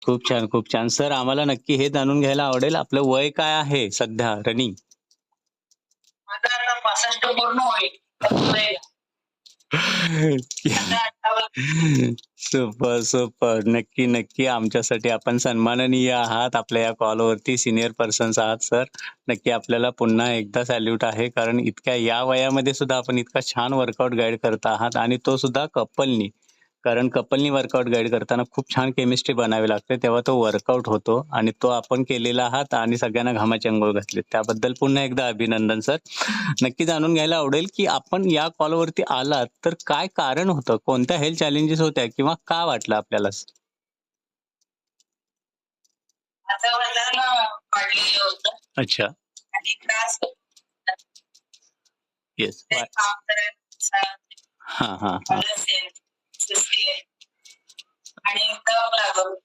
खूप छान, खूप छान. सर आम्हाला नक्की हे जाणून घ्यायला आवडेल आपलं वय काय आहे सध्या रनिंग? माझं आता 65 पूर्ण होईल. त्यामुळे आता 58. Super, super. नक्की, नक्की आमच्यासाठी आपण सन्माननीय आहात. आपल्या या कॉलवरती सीनियर पर्सन्स आहात सर. नक्की आपल्याला पुन्हा एकदा सॅल्यूट आहे. कारण इतक्या या वयामध्ये सुद्धा आपण इतका छान वर्कआउट गाईड करत आहात आणि तो सुद्धा कपलनी. कारण कपलनी वर्कआउट गाईड करताना खूप छान केमिस्ट्री बनावी लागते. तेव्हा तो वर्कआउट होतो आणि तो आपण केलेला आहात आणि सगळ्यांना घामाचे अंघोळ घातले. त्याबद्दल पुन्हा एकदा अभिनंदन सर. नक्की जाणून घ्यायला आवडेल, की आपण या कॉलवरती आलात तर काय कारण होतं? कोणत्या हेल्थ चॅलेंजेस होत्या किंवा का वाटलं आपल्याला? माझं वजन वाढलेलं होतं अच्छा. आणि त्रास होत होता. येस. ते काम करायचं हां, हां, हां. आलस आहे, सुस्ती आहे आणि दम लागत होता.